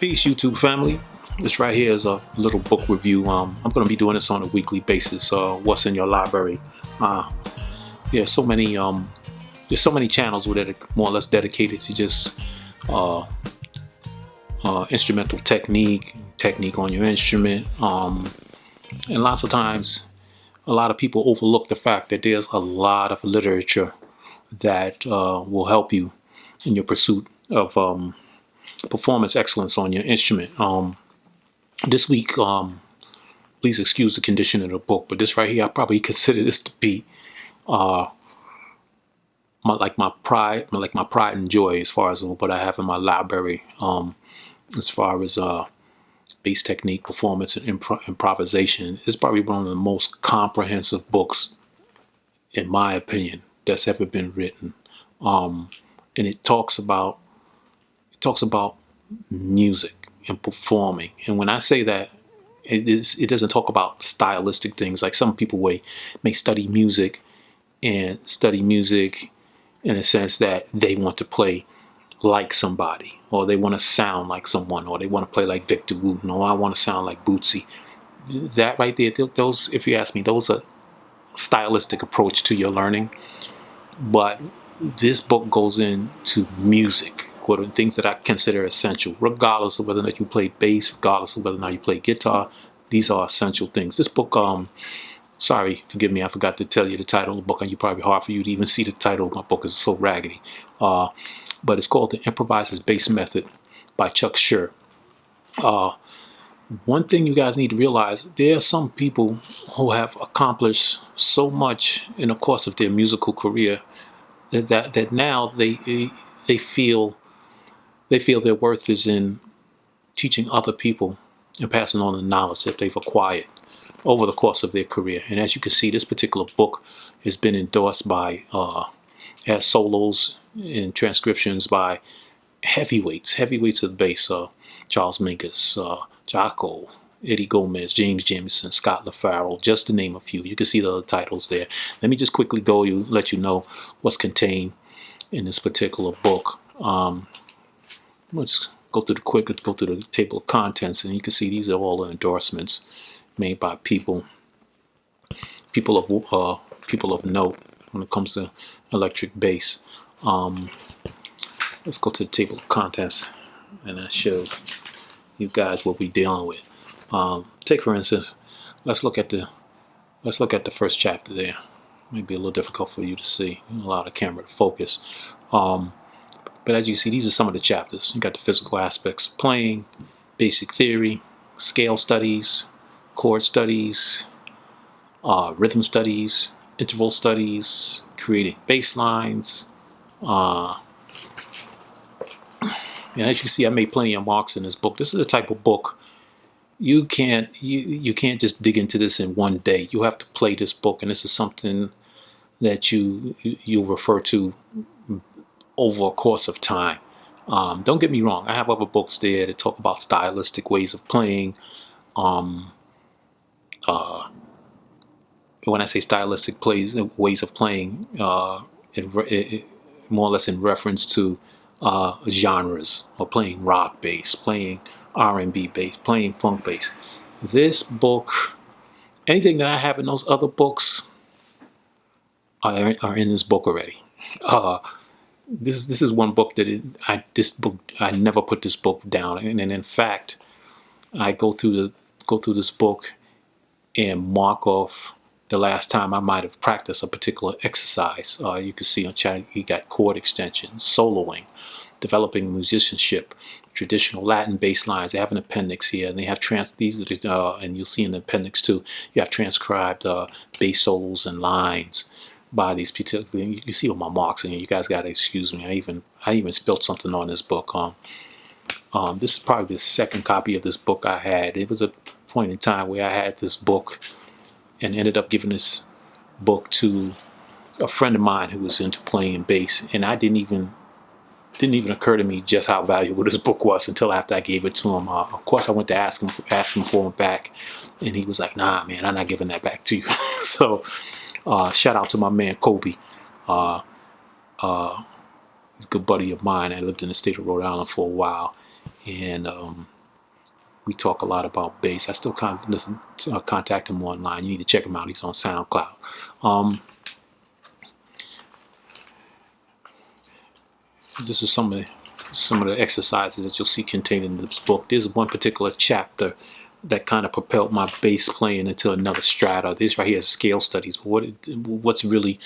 Peace, YouTube family. This right here is a little book review. I'm going to be doing this on a weekly basis. What's in your library? Uh, yeah, so many. There's so many channels that are more or less dedicated to just uh, instrumental technique on your instrument. And lots of times, a lot of people overlook the fact that there's a lot of literature that will help you in your pursuit of performance excellence on your instrument. This week, please excuse the condition of the book, but this right here, I probably consider this to be my pride and joy as far as what I have in my library, as far as bass technique, performance, and improvisation. It's probably one of the most comprehensive books, in my opinion, that's ever been written. And it talks about music and performing. And when I say that, it doesn't talk about stylistic things like some people may study music in a sense that they want to play like somebody, or they want to sound like someone, or they want to play like Victor Wooten, or I want to sound like Bootsy. That right there, those, if you ask me, those are stylistic approach to your learning. But this book goes into music, what are things that I consider essential, regardless of whether or not you play bass, regardless of whether or not you play guitar. These are essential things. This book, sorry, forgive me, I forgot to tell you the title of the book, and it's probably hard for you to even see the title of my book, it's so raggedy. But it's called The Improvisor's Bass Method by SHER. One thing you guys need to realize, there are some people who have accomplished so much in the course of their musical career that now they feel their worth is in teaching other people and passing on the knowledge that they've acquired over the course of their career. And as you can see, this particular book has been endorsed by has solos and transcriptions by heavyweights of the bass, Charles Mingus, Jocko, Eddie Gomez, James Jameson, Scott LaFaro, just to name a few. You can see the other titles there. Let me just quickly let you know what's contained in this particular book. Let's go through the table of contents, and you can see these are all the endorsements made by people of note when it comes to electric bass. Let's go to the table of contents, and I show you guys what we're dealing with. Take for instance, let's look at the first chapter there. Might be a little difficult for you to see. Allow the camera to focus. But as you see, these are some of the chapters. You got the physical aspects of playing, basic theory, scale studies, chord studies, rhythm studies, interval studies, creating bass lines. And as you can see, I made plenty of marks in this book. This is the type of book you can't just dig into this in one day. You have to play this book, and this is something that you'll refer to over a course of time. Don't get me wrong, I have other books there that talk about stylistic ways of playing. When I say stylistic ways of playing, more or less in reference to genres, or playing rock bass, playing R&B bass, playing funk bass. This book, anything that I have in those other books are in this book already. This is one book that I never put this book down, and in fact, I go through this book and mark off the last time I might have practiced a particular exercise. You can see on chat, you got chord extensions, soloing, developing musicianship, traditional Latin bass lines. They have an appendix here, and they have and you'll see in the appendix too, you have transcribed bass solos and lines by these particular. You can see all my marks in here. You guys gotta excuse me. I even spilled something on this book. This is probably the second copy of this book I had. It was a point in time where I had this book and ended up giving this book to a friend of mine who was into playing bass, and I didn't even occur to me just how valuable this book was until after I gave it to him. Of course, I went to ask him for it back, and he was like, "Nah, man, I'm not giving that back to you." So, shout out to my man Kobe. He's a good buddy of mine. I lived in the state of Rhode Island for a while, and we talk a lot about bass. I still contact him online. You need to check him out. He's on SoundCloud. This is some of the exercises that you'll see contained in this book. There's one particular chapter that kind of propelled my bass playing into another strata. This right here is scale studies. What's really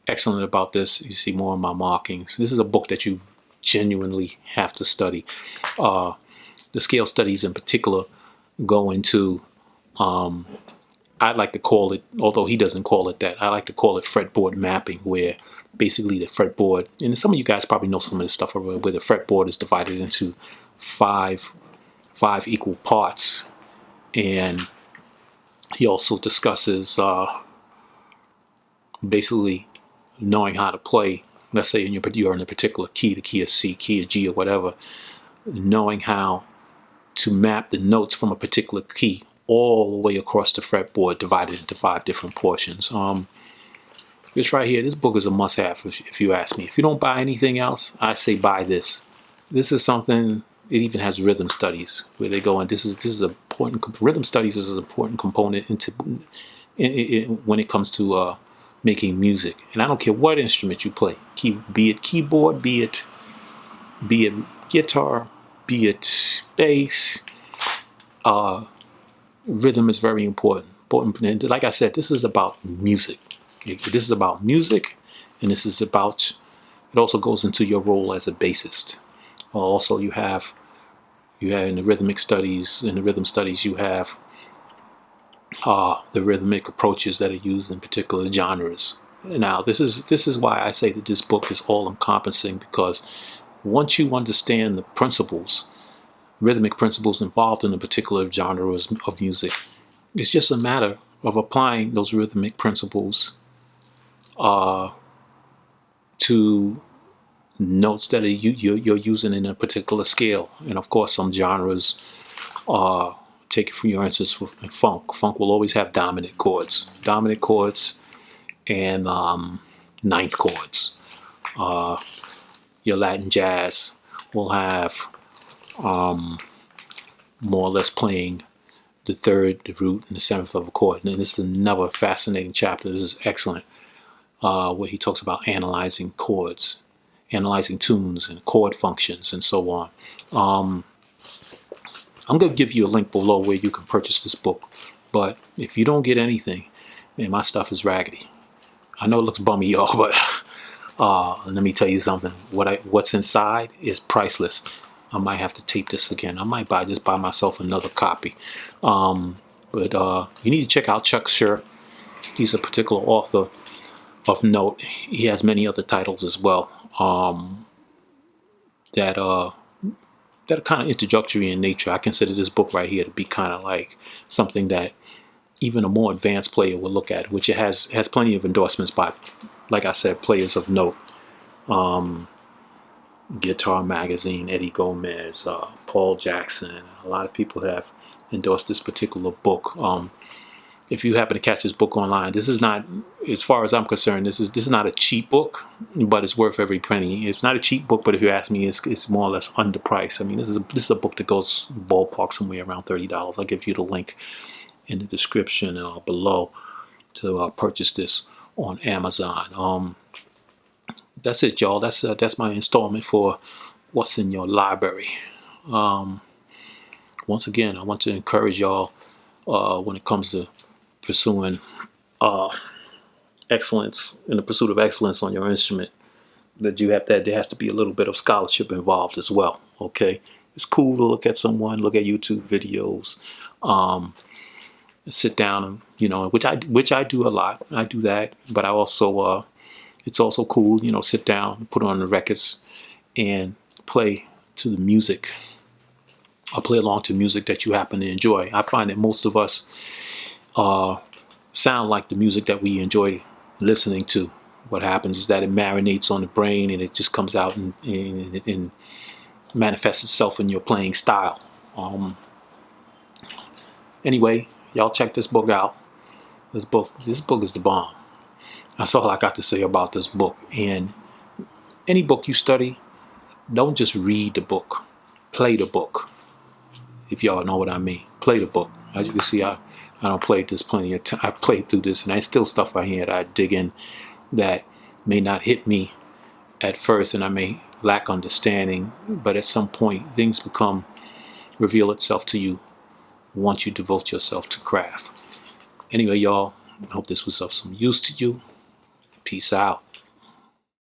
excellent about this, you see more of my markings. This is a book that you genuinely have to study. The scale studies in particular go into, I like to call it, although he doesn't call it that, I like to call it fretboard mapping, where basically the fretboard, and some of you guys probably know some of this stuff, where the fretboard is divided into five equal parts. And he also discusses basically knowing how to play. Let's say you're in a particular key, the key of C, key of G, or whatever, knowing how to map the notes from a particular key all the way across the fretboard, divided into 5 different portions. This right here, this book is a must-have if you ask me. If you don't buy anything else, I say buy this. This is something. It even has rhythm studies where they go, and this is important. Rhythm studies is an important component when it comes to making music. And I don't care what instrument you play, be it keyboard, be it guitar, be it bass. Rhythm is very important. And like I said, this is about music. This is about music, and this is about. It also goes into your role as a bassist. Also, you have in the rhythmic studies. In the rhythm studies, you have the rhythmic approaches that are used in particular genres. Now, this is why I say that this book is all-encompassing, because once you understand the principles, rhythmic principles involved in a particular genre of music, it's just a matter of applying those rhythmic principles to notes that you're using in a particular scale. And of course, some genres take, for your instance, funk. Funk will always have dominant chords and ninth chords. Your Latin jazz will have more or less playing the third, the root, and the seventh of a chord. And this is another fascinating chapter. This is excellent, where he talks about analyzing chords, analyzing tunes and chord functions, and so on. I'm going to give you a link below where you can purchase this book. But if you don't get anything, man, my stuff is raggedy. I know it looks bummy, y'all, but let me tell you something. What's inside is priceless. I might have to tape this again. I might just buy myself another copy. But you need to check out SHER. He's a particular author of note. He has many other titles as well that are kind of introductory in nature. I consider this book right here to be kind of like something that even a more advanced player will look at, which it has plenty of endorsements by, like I said, players of note. Guitar Magazine, Eddie Gomez, Paul Jackson. A lot of people have endorsed this particular book. If you happen to catch this book online, this is not, as far as I'm concerned, this is not a cheap book, but it's worth every penny. It's not a cheap book, but if you ask me, it's more or less underpriced. I mean, this is a book that goes ballpark somewhere around $30. I'll give you the link in the description below to purchase this on Amazon. That's it, y'all. That's my installment for what's in your library. Once again, I want to encourage y'all when it comes to pursuing excellence, in the pursuit of excellence on your instrument, that there has to be a little bit of scholarship involved as well. Okay, it's cool to look at look at YouTube videos, sit down and which I do a lot. I do that, but I also it's also cool, sit down, put on the records, and play to the music, or play along to music that you happen to enjoy. I find that most of us sound like the music that we enjoy listening to. What happens is that it marinates on the brain, and it just comes out and manifests itself in your playing style. Anyway, y'all check this book out. This book is the bomb. That's all I got to say about this book. And any book you study, don't just read the book. play the book. If y'all know what I mean, play the book. As you can see, I don't play this plenty of time. I played through this, and there's still stuff right here that I dig in that may not hit me at first, and I may lack understanding, but at some point things reveal itself to you once you devote yourself to craft. Anyway, y'all, I hope this was of some use to you. Peace out.